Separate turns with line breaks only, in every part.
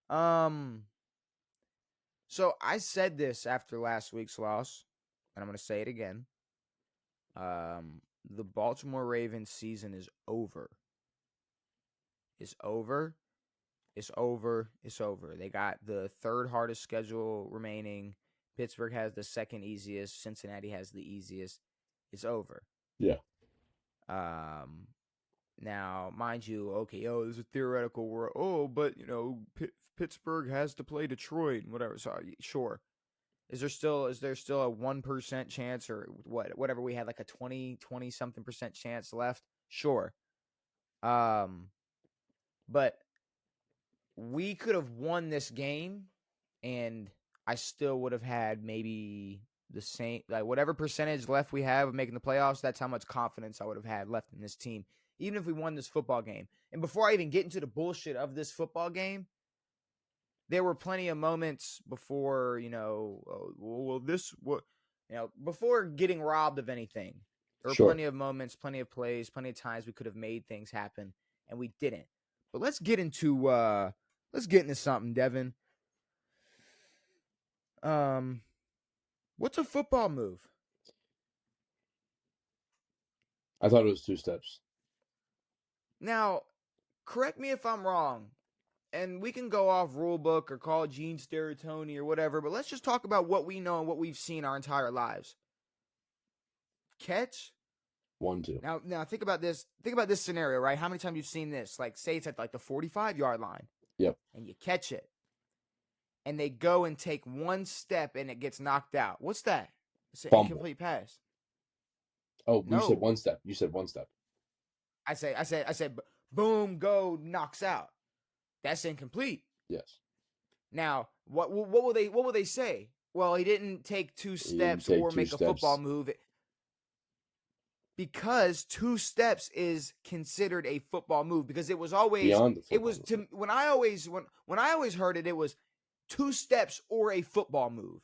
So I said this after last week's loss, and I'm going to say it again. The Baltimore Ravens season is over. It's over. It's over. It's over. They got the third hardest schedule remaining. Pittsburgh has the second easiest. Cincinnati has the easiest. It's over.
Yeah.
Now, mind you, okay, there's a theoretical world. But Pittsburgh has to play Detroit and whatever. So sure. Is there still a 1% chance or whatever we had, like a 20 something percent chance left? Sure. But we could have won this game and I still would have had maybe the same, like whatever percentage left we have of making the playoffs. That's how much confidence I would have had left in this team, even if we won this football game. And before I even get into the bullshit of this football game, there were plenty of moments before, before getting robbed of anything. There were
Sure.
plenty of moments, plenty of plays, plenty of times we could have made things happen, and we didn't. But let's get into something, Devan. What's a football move?
I thought it was 2 steps.
Now, correct me if I'm wrong, and we can go off rule book or call Gene Steratoni or whatever, but let's just talk about what we know and what we've seen our entire lives. Catch.
1-2.
Now think about this. Think about this scenario, right? How many times you've seen this? Like, say it's at like the 45-yard line.
Yep.
And you catch it. And they go and take one step and it gets knocked out. What's that? It's an incomplete pass.
Oh,
no.
You said 1 step. You said 1 step.
I said, boom, go, knocks out. That's incomplete.
Yes.
Now, what will they say? Well, he didn't take 2 steps or make a football move. Because 2 steps is considered a football move, because it was always
beyond the football
it was move. When I always heard it was 2 steps or a football move.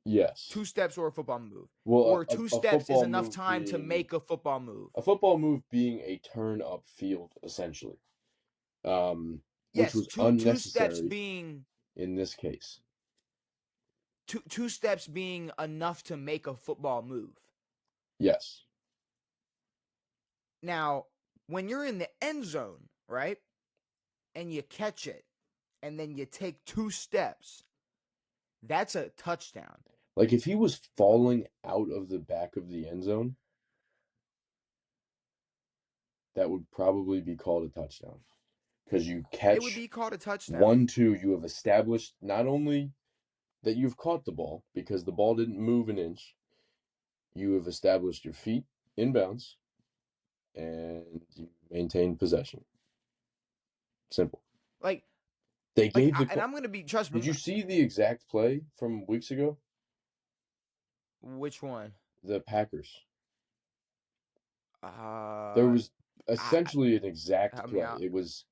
Yes.
2 steps or a football move.
Well,
or 2 steps is enough time to make a football move.
A football move being a turn up field, essentially. Which was unnecessary.
2 steps being,
in this case.
2 steps being enough to make a football move.
Yes.
Now, when you're in the end zone, right, and you catch it, and then you take 2 steps, that's a touchdown.
Like, if he was falling out of the back of the end zone, that would probably be called a touchdown. Because you catch.
It would be called a touchdown.
1-2, you have established not only that you've caught the ball, because the ball didn't move an inch, you have established your feet inbounds, and you maintain possession. Simple.
Like,
they gave
and I'm going to be, trust me.
Did you see the exact play from weeks ago?
Which one?
The Packers. There was essentially an exact play. It was,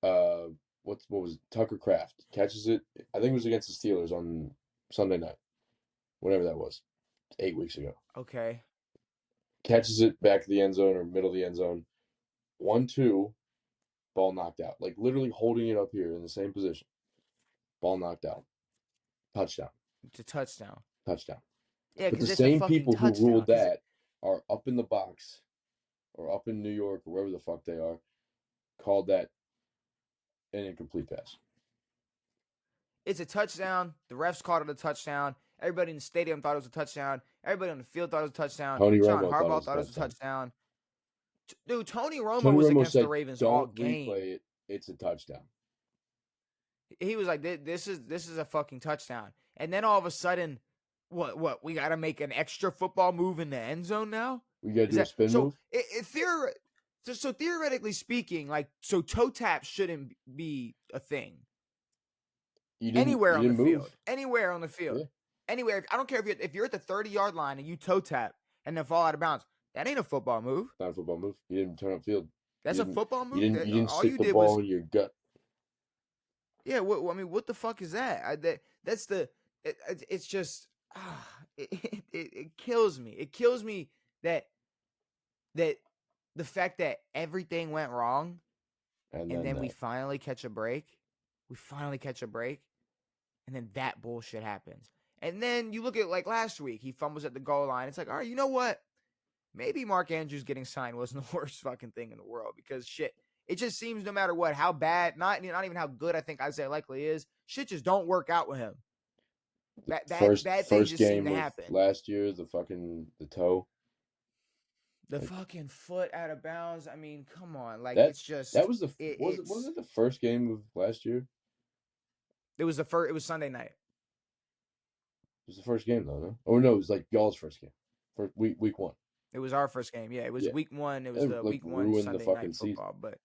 what was it? Tucker Kraft catches it. I think it was against the Steelers on Sunday night, whatever that was, 8 weeks ago.
Okay.
Catches it back of the end zone or middle of the end zone. 1-2, ball knocked out. Like, literally holding it up here in the same position. Ball knocked out. Touchdown.
It's a touchdown.
Touchdown.
Yeah,
but the same people who ruled that are up in the box or up in New York or wherever the fuck they are, called that an incomplete pass.
It's a touchdown. The refs called it a touchdown. Everybody in the stadium thought it was a touchdown. Everybody on the field thought it was a touchdown.
Tony
John
Romo
Harbaugh thought it was a touchdown. Dude, Tony Romo was
Romo
against
said,
the Ravens
"Don't
all game.
Replay it. It's a touchdown."
He was like, "This is a fucking touchdown." And then all of a sudden, what? We got to make an extra football move in the end zone now?
We got to do a spin move?
So theoretically speaking, like, so toe tap shouldn't be a thing. Anywhere on the field. Anywhere on the field. Yeah. Anywhere. I don't care if you're at the 30-yard line and you toe tap and then fall out of bounds. That ain't a football move.
Not a football move. You didn't turn up field.
That's a football move?
You didn't stick the ball in your gut.
Yeah, what the fuck is that? It's just, it kills me. It kills me that the fact that everything went wrong
And
and
then
then we
that.
finally catch a break. We finally catch a break, and then that bullshit happens. And then you look at like last week, he fumbles at the goal line. It's like, all right, you know what? Maybe Mark Andrews getting signed wasn't the worst fucking thing in the world because shit, it just seems no matter what, how bad, not even how good I think Isaiah Likely is, shit just don't work out with him.
The
Bad things
first
just seem
game
to
of
happen.
last year, the toe,
The
like
fucking foot out of bounds. I mean, come on, like
that
it's just
wasn't
it's
it the first game of last year?
it was the first. It was Sunday night.
It was the first game though, no? Oh no, it was like y'all's first game, first week one.
It was our first game. Yeah, it was
Yeah,
week one. It was
it
the
like
week one
ruined the
Sunday
fucking
night
season.
football. But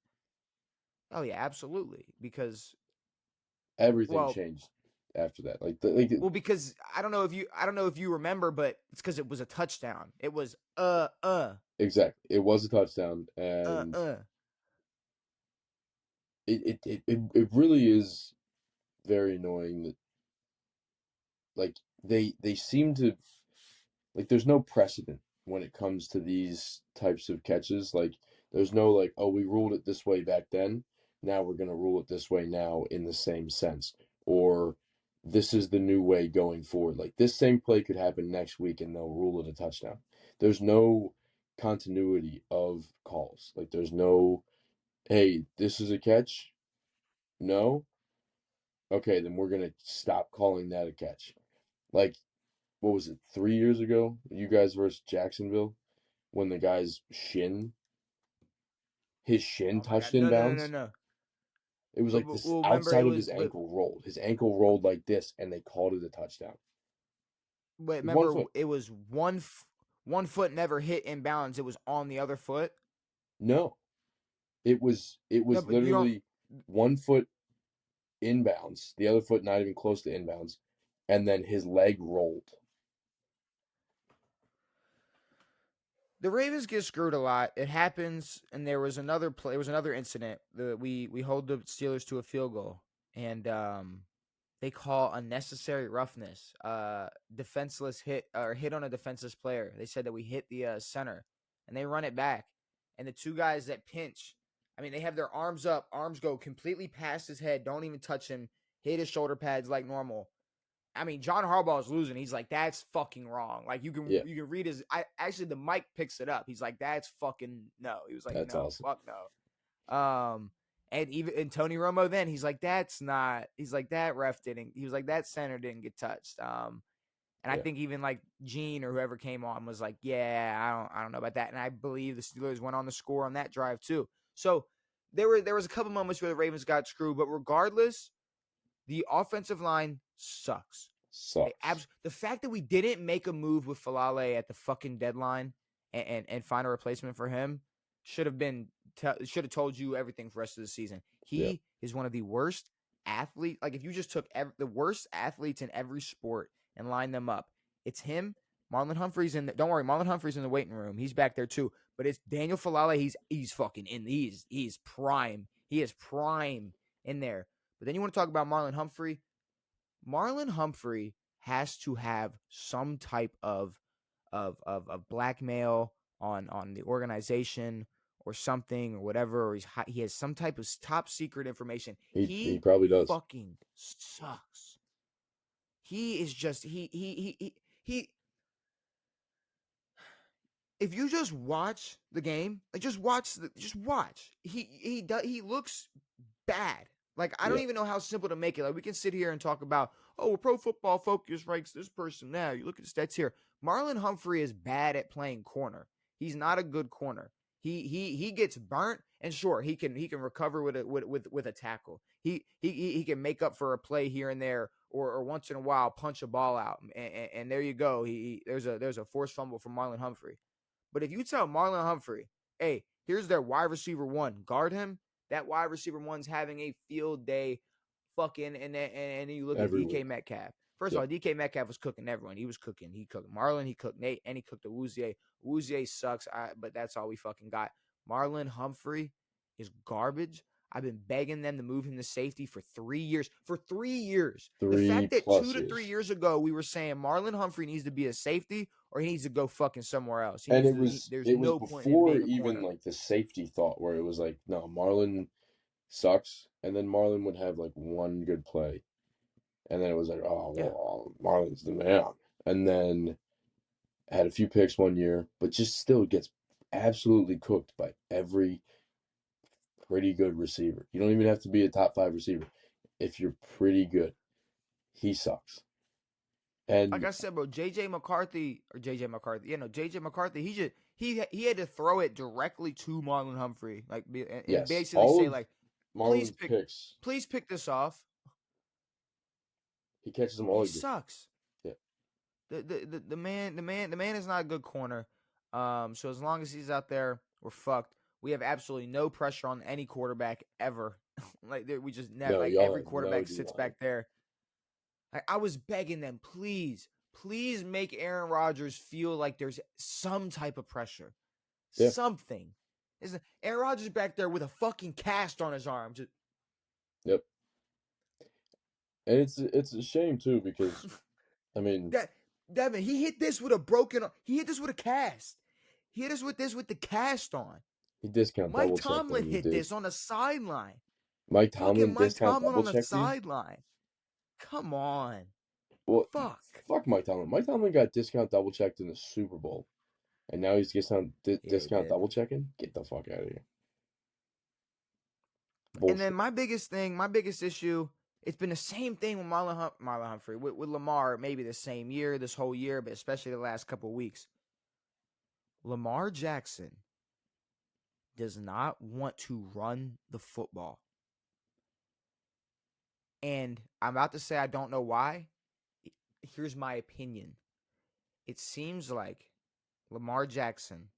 oh yeah, absolutely. Because
Everything
well,
changed after that.
because I don't know if you remember, but it's because it was a touchdown. It was
Exactly, it was a touchdown, and
uh.
it really is very annoying that like they seem to like there's no precedent when it comes to these types of catches. Like there's no like, oh, we ruled it this way back then. Now we're gonna rule it this way now in the same sense. Or this is the new way going forward. Like this same play could happen next week and they'll rule it a touchdown. There's no continuity of calls. Like there's no, hey, this is a catch. No. Okay, then we're gonna stop calling that a catch. Like what was it, 3 years ago? You guys versus Jacksonville when the guy's his shin
Oh my
touched
god,
in
no,
bounds.
no.
It was like this
Well, remember it
outside of
was.
his ankle rolled. His ankle rolled like this, and they called it a touchdown
Wait,
with one
remember
foot.
it was one foot never hit in bounds. It was on the other foot.
No, it
No,
was
but you don't.
literally 1 foot inbounds, the other foot not even close to inbounds, and then his leg rolled.
The Ravens get screwed a lot. It happens, and there was another play. There was another incident. We hold the Steelers to a field goal, and they call unnecessary roughness, defenseless hit or hit on a defenseless player. They said that we hit the center, and they run it back, and the two guys that pinch. I mean, they have their arms up, arms go completely past his head, don't even touch him, hit his shoulder pads like normal. I mean, John Harbaugh is losing. He's like, that's fucking wrong. Like
Yeah,
you can read his. I actually the mic picks it up. He's like, that's fucking no. He was like,
that's
no,
awesome.
fuck no. And even and Tony Romo then he's like, that's not. He's like that ref didn't. He was like that center didn't get touched. And I
Yeah,
think even like Gene or whoever came on was like, yeah, I don't know about that. And I believe the Steelers went on the score on that drive too. So there was a couple moments where the Ravens got screwed, but regardless, the offensive line sucks.
sucks.
The fact that we didn't make a move with Falale at the fucking deadline and find a replacement for him should have been should have told you everything for the rest of the season.
Yeah,
He is one of the worst athletes. Like if you just took the worst athletes in every sport and lined them up, it's him. Marlon Humphrey's in. Don't worry, Marlon Humphrey's in the waiting room. He's back there too. But it's Daniel Falale. He's fucking in. He's prime. He is prime in there. But then you want to talk about Marlon Humphrey. Marlon Humphrey has to have some type of blackmail on the organization or something or whatever, or he has some type of top secret information.
he
He
probably does.
fucking sucks. He is just he. If you just watch the game, like just watch. He looks bad. Like I don't
Yeah,
even know how simple to make it. Like we can sit here and talk about, oh, well, Pro Football Focus ranks this person now. You look at the stats here. Marlon Humphrey is bad at playing corner. He's not a good corner. He gets burnt, and sure he can recover with a tackle. He can make up for a play here and there, or once in a while punch a ball out, and there you go. There's a forced fumble from Marlon Humphrey. But if you tell Marlon Humphrey, hey, here's their wide receiver one, guard him, that wide receiver one's having a field day fucking and then you look at
every
DK
week.
Metcalf. First of
Yeah,
all, DK Metcalf was cooking everyone. He was cooking. He cooked Marlon, he cooked Nate, and he cooked the Woozier. Woozier sucks, but that's all we fucking got. Marlon Humphrey is garbage. I've been begging them to move him to safety for 3 years. For 3 years. The
three
fact that
plus
2 to 3
years.
years ago we were saying Marlon Humphrey needs to be a safety or he needs to go fucking somewhere else. He
And
needs to. There's
it was
no point in him
before
being a
even
corner.
like the safety thought where it was like, no, Marlon. sucks, and then Marlon would have like one good play, and then it was like, oh
Yeah.
well, Marlon's the man, and then had a few picks one year, but just still gets absolutely cooked by every pretty good receiver. You don't even have to be a top 5 receiver. If you're pretty good, he sucks.
Like
And
I said, bro, JJ McCarthy or JJ McCarthy, JJ McCarthy, he had to throw it directly to Marlon Humphrey, like and
yes,
basically
all
say
of
like, please
Marlon's
pick,
picks,
please pick this off.
he catches them
And
all
he
like this.
sucks.
Yeah,
The man is not a good corner. So as long as he's out there, we're fucked. We have absolutely no pressure on any quarterback ever. Like we just
no,
like
y'all
every
have no
quarterback
D
sits
line.
back there. I was begging them, please make Aaron Rodgers feel like there's some type of pressure,
Yeah,
something. Aaron Rodgers back there with a fucking cast on his arm. Just,
yep. And it's a shame too because I mean
that Devin, he hit this with a broken. He hit this with a cast. He hit us with this with the cast on.
he discount
Mike
double checked
Tomlin
like he
hit
did.
this on the sideline.
Mike
Fucking
Tomlin
Mike
discount
Tomlin
double
on the
checked you.
sideline. Come on.
Well,
Fuck.
fuck Mike Tomlin. Mike Tomlin got discount double checked in the Super Bowl, and now he's
Yeah, he
discount
did.
double checking. Get the fuck out of here.
And then
Bullshit.
my biggest issue, it's been the same thing with Marlon Humphrey, with Lamar, maybe the same year, this whole year, but especially the last couple of weeks. Lamar Jackson does not want to run the football. And I'm about to say I don't know why. Here's my opinion. It seems like Lamar Jackson,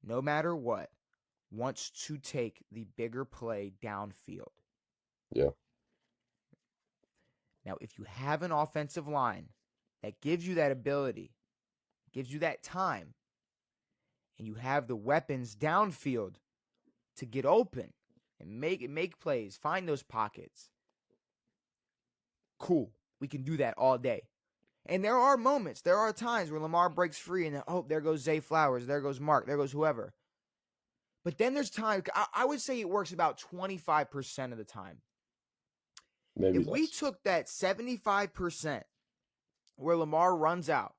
no matter what, wants to take the bigger play downfield.
Yeah,
Now, if you have an offensive line that gives you that ability, gives you that time, and you have the weapons downfield to get open and make plays, find those pockets, cool. We can do that all day. And there are moments, there are times where Lamar breaks free and then, oh, there goes Zay Flowers, there goes Mark, there goes whoever. But then there's times, I would say it works about 25% of the time.
maybe
If we
less.
took that 75% where Lamar runs out,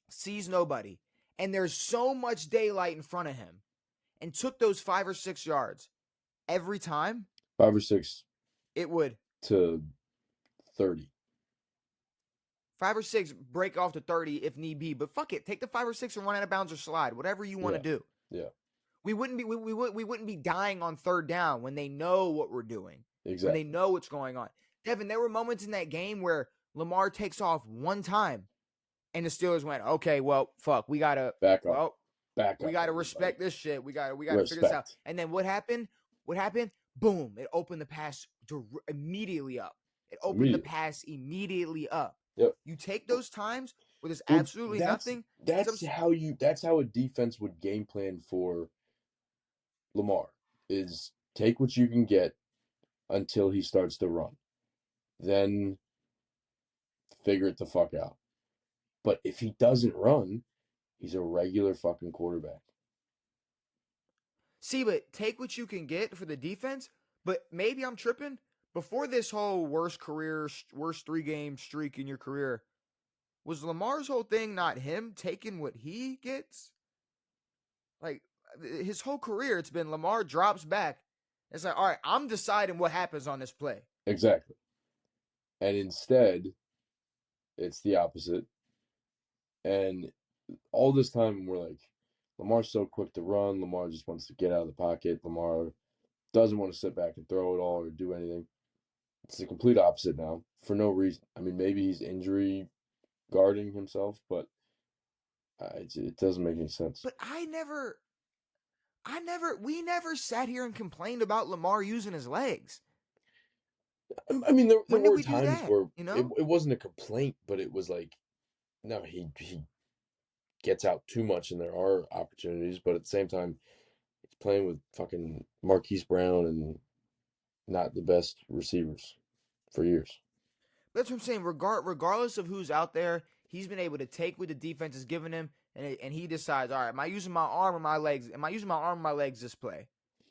sees nobody, and there's so much daylight in front of him, and took those 5 or 6 yards every time,
5 or 6
it would
to 30.
5 or 6 break off to 30 if need be. But fuck it, take the 5 or 6 and run out of bounds or slide, whatever you want to
Yeah,
do.
yeah,
We wouldn't be dying on third down when they know what we're doing, when they
exactly.
know what's going on. Devin, there were moments in that game where Lamar takes off one time, and the Steelers went, okay, well, fuck,
Back up,
well,
back
we
up,
gotta
everybody.
respect this shit. We gotta figure this out.
Respect
And then what happened? What happened? Boom! It opened the pass immediately up. It opened the
immediately.
pass immediately up.
Yep,
You take those times where there's
dude.
absolutely
That's
nothing.
that's how you. That's how a defense would game plan for Lamar. Is take what you can get until he starts to run. Then figure it the fuck out. But if he doesn't run, he's a regular fucking quarterback.
See, but take what you can get for the defense. But maybe I'm tripping. Before this whole worst 3-game streak in your career, was Lamar's whole thing not him taking what he gets? Like his whole career, it's been Lamar drops back. It's like, all right, I'm deciding what happens on this play.
Exactly. And instead, it's the opposite. And all this time, we're like, Lamar's so quick to run. Lamar just wants to get out of the pocket. Lamar doesn't want to sit back and throw it all or do anything. It's the complete opposite now for no reason. I mean, maybe he's injury guarding himself, but it doesn't make any sense.
But we never sat here and complained about Lamar using his legs.
I mean, there
When did
were
we do
times
that?
where
You
it,
know?
it wasn't a complaint, but it was like, no, he gets out too much, and there are opportunities, but at the same time, he's playing with fucking Marquise Brown and not the best receivers for years.
That's what I'm saying. Regardless of who's out there, he's been able to take what the defense is giving him, and he decides, all right, am I using my arm or my legs? Am I using my arm or my legs this play?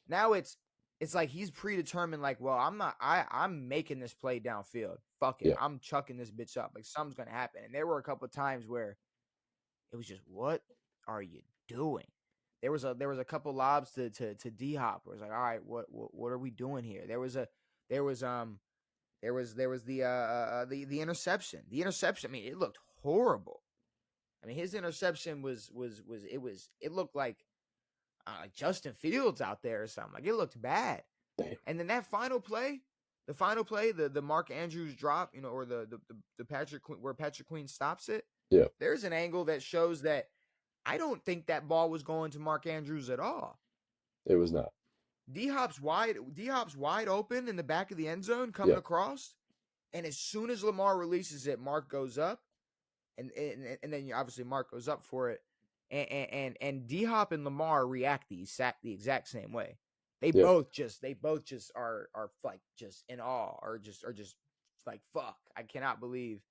Now it's it's like he's predetermined. Like, well, I'm not. I'm making this play downfield. Fuck it,
Yeah,
I'm chucking this bitch up. Like something's gonna happen. And there were a couple of times where it was just, what are you doing? There was a couple lobs to D Hop. Where it was like, all right, what are we doing here? There was the interception. The interception. I mean, it looked horrible. I mean, his interception it looked like Justin Fields out there or something. Like it looked bad.
damn.
And then that the Mark Andrews drop, or the Patrick Queen, where Patrick Queen stops it.
Yeah,
There's an angle that shows that I don't think that ball was going to Mark Andrews at all.
it was not.
D Hop's wide open in the back of the end zone coming
Yeah,
across, and as soon as Lamar releases it, Mark goes up, and then obviously Mark goes up for it, and D Hop and Lamar react the exact same way. They
yeah.
both just are like just in awe, or just like, fuck, I cannot believe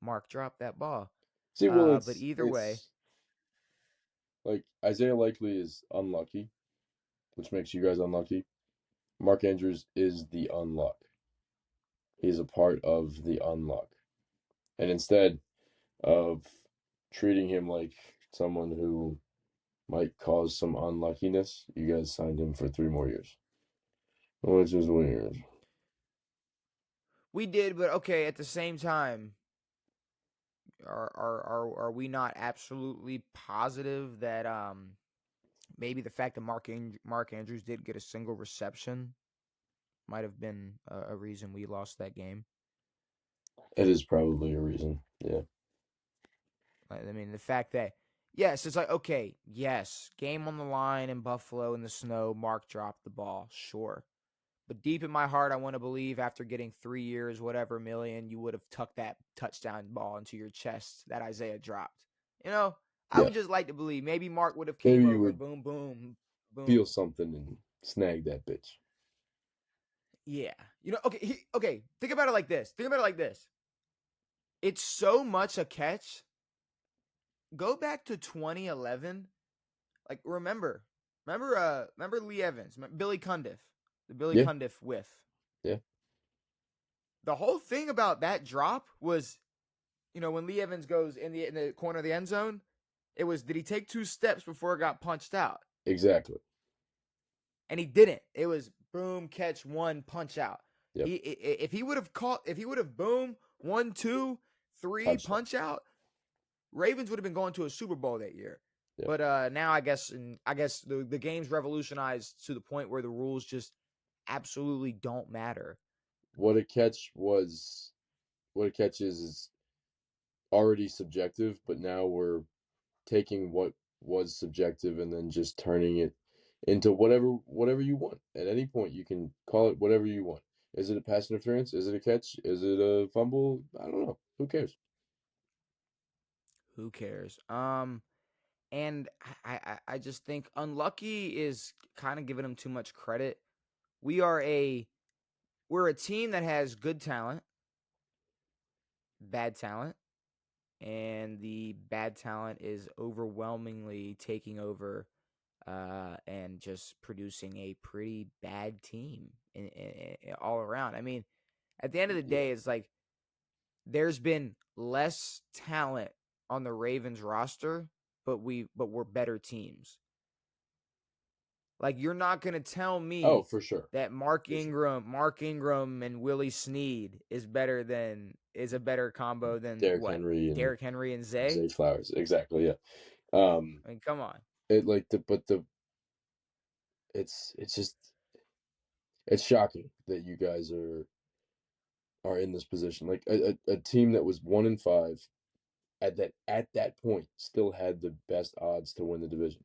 Mark dropped that ball.
See, well,
But
it's
either way,
it's like Isaiah Likely is unlucky, which makes you guys unlucky. Mark Andrews is the unluck. He's a part of the unluck. And instead of treating him like someone who might cause some unluckiness, you guys signed him for 3 more years, which is weird.
we did, but okay. At the same time, are we not absolutely positive that maybe the fact that Mark Andrews did get a single reception might have been a reason we lost that game?
It is probably a reason. Yeah.
I mean, the fact that, yes, it's like, okay, yes, game on the line in Buffalo in the snow, Mark dropped the ball, sure. But deep in my heart, I want to believe after getting 3 years, whatever million, you would have tucked that touchdown ball into your chest that Isaiah dropped. I
Yeah.
would just like to believe maybe Mark would have came
Maybe you
over,
would
boom, boom,
feel
boom.
something and snag that bitch.
Yeah. Okay. Think about it like this. It's so much a catch. Go back to 2011. Like, remember Lee Evans, Billy Cundiff, the Billy
Yeah.
Cundiff whiff.
Yeah.
The whole thing about that drop was, when Lee Evans goes in the corner of the end zone, it was, did he take 2 steps before it got punched out?
Exactly.
And he didn't. It was boom, catch one, punch out.
Yep.
If he would have boom, 1, 2, 3,
Touchdown.
punch out, Ravens would have been going to a Super Bowl that year.
Yep.
But now I guess the game's revolutionized to the point where the rules just absolutely don't matter.
What a catch was, what a catch is already subjective, but now we're taking what was subjective and then just turning it into whatever you want. At any point, you can call it whatever you want. Is it a pass interference? Is it a catch? Is it a fumble? I don't know. Who cares?
Who cares? And I just think unlucky is kind of giving him too much credit. We're a team that has good talent, bad talent, and the bad talent is overwhelmingly taking over and just producing a pretty bad team all around. I mean, at the end of the
Yeah.
day, it's like there's been less talent on the Ravens roster, but we're better teams. Like, you're not gonna tell
Oh,
me
for sure.
that
For sure.
Mark Ingram and Willie Snead is a better combo than
Derrick
what?
Henry and
Derrick Henry and Zay?
Zay Flowers. Exactly. Yeah. Um,
I mean, come on.
it like the it's just it's shocking that you guys are in this position. Like a team that was 1-5 at that point still had the best odds to win the division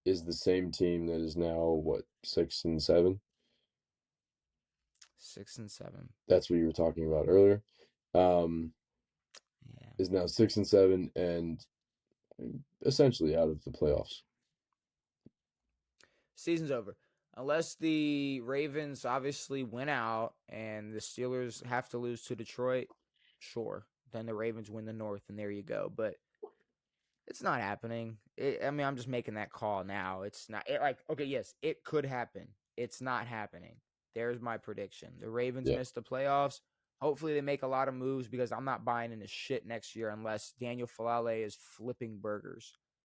is the same team that is now what 6-7.
6-7.
That's what you were talking about earlier. Um,
Yeah.
is now 6-7 and essentially out of the playoffs.
Season's over. Unless the Ravens obviously win out and the Steelers have to lose to Detroit, sure. Then the Ravens win the North, and there you go. But It's not happening. I mean, I'm just making that call now. It's not like okay, yes, it could happen. It's not happening. There's my prediction. The Ravens
Yeah.
miss the playoffs. Hopefully, they make a lot of moves because I'm not buying into shit next year unless Daniel Falale is flipping burgers.